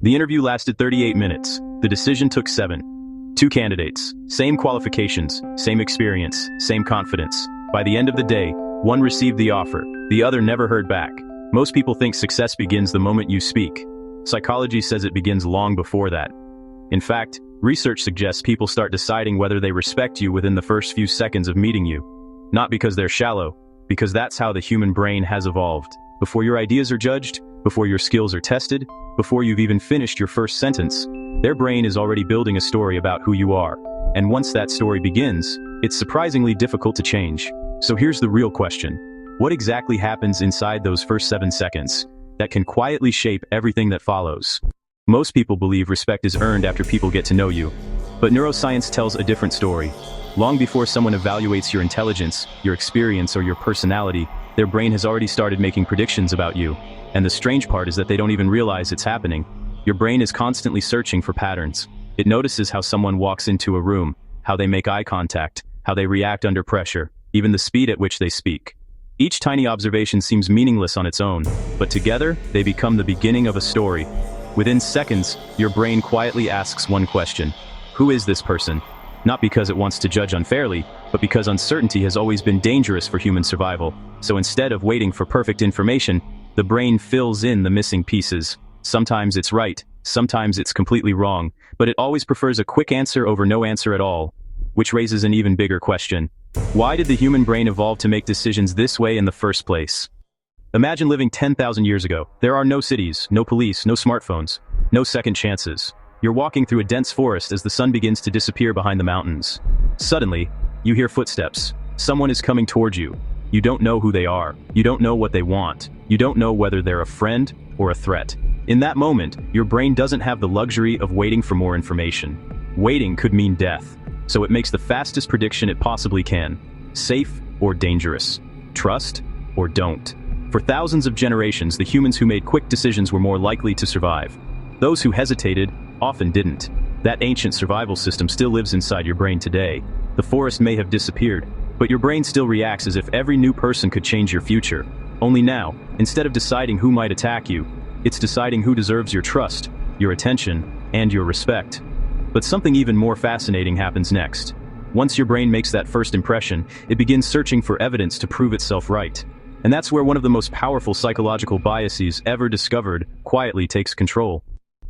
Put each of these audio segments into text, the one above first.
The interview lasted 38 minutes. The decision took 7. 2 candidates, same qualifications, same experience, same confidence. By the end of the day, one received the offer, the other never heard back. Most people think success begins the moment you speak. Psychology says it begins long before that. In fact, research suggests people start deciding whether they respect you within the first few seconds of meeting you. Not because they're shallow, because that's how the human brain has evolved. Before your ideas are judged, before your skills are tested, before you've even finished your first sentence, their brain is already building a story about who you are. And once that story begins, it's surprisingly difficult to change. So here's the real question. What exactly happens inside those first 7 seconds that can quietly shape everything that follows? Most people believe respect is earned after people get to know you. But neuroscience tells a different story. Long before someone evaluates your intelligence, your experience, or your personality, their brain has already started making predictions about you. And the strange part is that they don't even realize it's happening. Your brain is constantly searching for patterns. It notices how someone walks into a room, how they make eye contact, how they react under pressure, even the speed at which they speak. Each tiny observation seems meaningless on its own, but together, they become the beginning of a story. Within seconds, your brain quietly asks one question. Who is this person? Not because it wants to judge unfairly, but because uncertainty has always been dangerous for human survival. So instead of waiting for perfect information, the brain fills in the missing pieces. Sometimes it's right, sometimes it's completely wrong, but it always prefers a quick answer over no answer at all. Which raises an even bigger question. Why did the human brain evolve to make decisions this way in the first place? Imagine living 10,000 years ago. There are no cities, no police, no smartphones, no second chances. You're walking through a dense forest as the sun begins to disappear behind the mountains. Suddenly, you hear footsteps. Someone is coming towards you. You don't know who they are. You don't know what they want. You don't know whether they're a friend or a threat. In that moment, your brain doesn't have the luxury of waiting for more information. Waiting could mean death. So it makes the fastest prediction it possibly can. Safe or dangerous. Trust or don't. For thousands of generations, the humans who made quick decisions were more likely to survive. Those who hesitated often didn't. That ancient survival system still lives inside your brain today. The forest may have disappeared, but your brain still reacts as if every new person could change your future. Only now, instead of deciding who might attack you, it's deciding who deserves your trust, your attention, and your respect. But something even more fascinating happens next. Once your brain makes that first impression, it begins searching for evidence to prove itself right. And that's where one of the most powerful psychological biases ever discovered quietly takes control.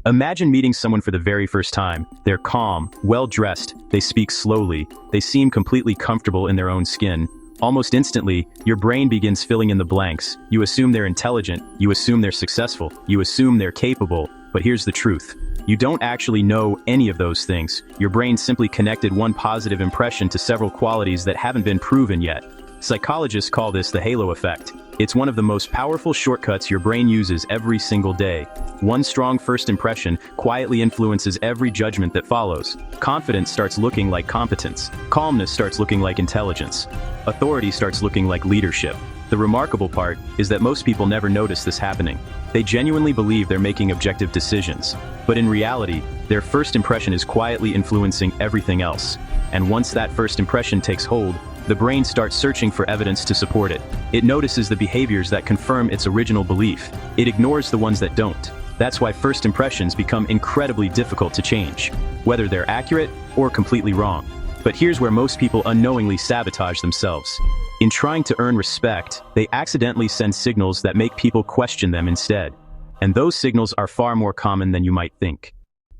Imagine meeting someone for the very first time. They're calm, well-dressed, they speak slowly, they seem completely comfortable in their own skin. Almost instantly, your brain begins filling in the blanks. You assume they're intelligent, you assume they're successful, you assume they're capable, but here's the truth. You don't actually know any of those things. Your brain simply connected one positive impression to several qualities that haven't been proven yet. Psychologists call this the halo effect. It's one of the most powerful shortcuts your brain uses every single day. One strong first impression quietly influences every judgment that follows. Confidence starts looking like competence. Calmness starts looking like intelligence. Authority starts looking like leadership. The remarkable part is that most people never notice this happening. They genuinely believe they're making objective decisions. But in reality, their first impression is quietly influencing everything else. And once that first impression takes hold, the brain starts searching for evidence to support it. It notices the behaviors that confirm its original belief. It ignores the ones that don't. That's why first impressions become incredibly difficult to change, whether they're accurate or completely wrong. But here's where most people unknowingly sabotage themselves. In trying to earn respect, they accidentally send signals that make people question them instead. And those signals are far more common than you might think.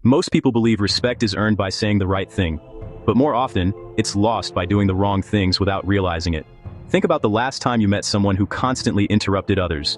Most people believe respect is earned by saying the right thing. But more often, it's lost by doing the wrong things without realizing it. Think about the last time you met someone who constantly interrupted others.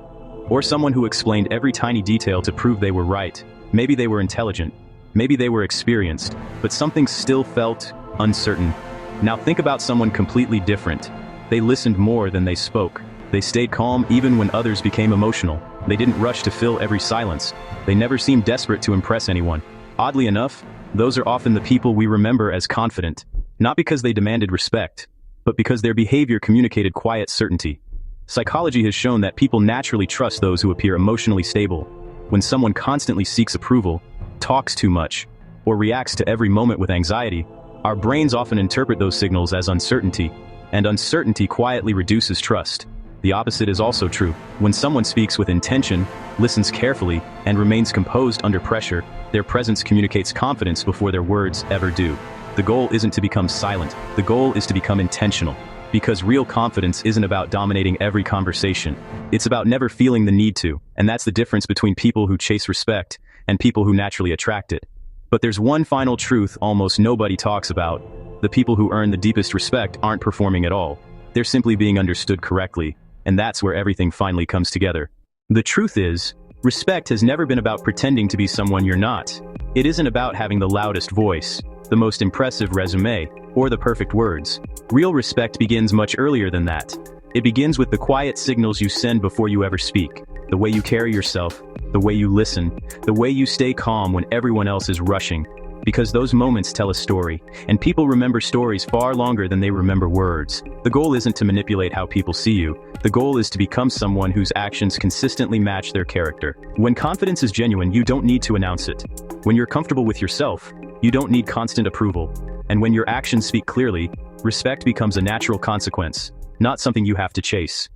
Or someone who explained every tiny detail to prove they were right. Maybe they were intelligent. Maybe they were experienced. But something still felt uncertain. Now think about someone completely different. They listened more than they spoke. They stayed calm even when others became emotional. They didn't rush to fill every silence. They never seemed desperate to impress anyone. Oddly enough, those are often the people we remember as confident, not because they demanded respect, but because their behavior communicated quiet certainty. Psychology has shown that people naturally trust those who appear emotionally stable. When someone constantly seeks approval, talks too much, or reacts to every moment with anxiety, our brains often interpret those signals as uncertainty, and uncertainty quietly reduces trust. The opposite is also true. When someone speaks with intention, listens carefully, and remains composed under pressure, their presence communicates confidence before their words ever do. The goal isn't to become silent. The goal is to become intentional. Because real confidence isn't about dominating every conversation. It's about never feeling the need to, and that's the difference between people who chase respect and people who naturally attract it. But there's one final truth almost nobody talks about. The people who earn the deepest respect aren't performing at all. They're simply being understood correctly, and that's where everything finally comes together. The truth is, respect has never been about pretending to be someone you're not. It isn't about having the loudest voice, the most impressive resume, or the perfect words. Real respect begins much earlier than that. It begins with the quiet signals you send before you ever speak, the way you carry yourself, the way you listen, the way you stay calm when everyone else is rushing. Because those moments tell a story, and people remember stories far longer than they remember words. The goal isn't to manipulate how people see you. The goal is to become someone whose actions consistently match their character. When confidence is genuine, you don't need to announce it. When you're comfortable with yourself, you don't need constant approval. And when your actions speak clearly, respect becomes a natural consequence, not something you have to chase.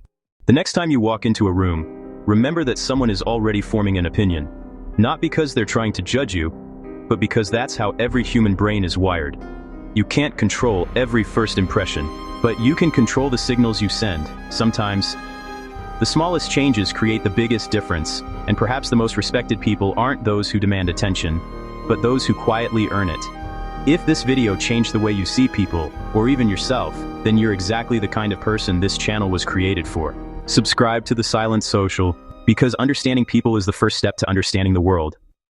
The next time you walk into a room, remember that someone is already forming an opinion. Not because they're trying to judge you, but because that's how every human brain is wired. You can't control every first impression, but you can control the signals you send. Sometimes, the smallest changes create the biggest difference, and perhaps the most respected people aren't those who demand attention, but those who quietly earn it. If this video changed the way you see people, or even yourself, then you're exactly the kind of person this channel was created for. Subscribe to The Silent Social, because understanding people is the first step to understanding the world.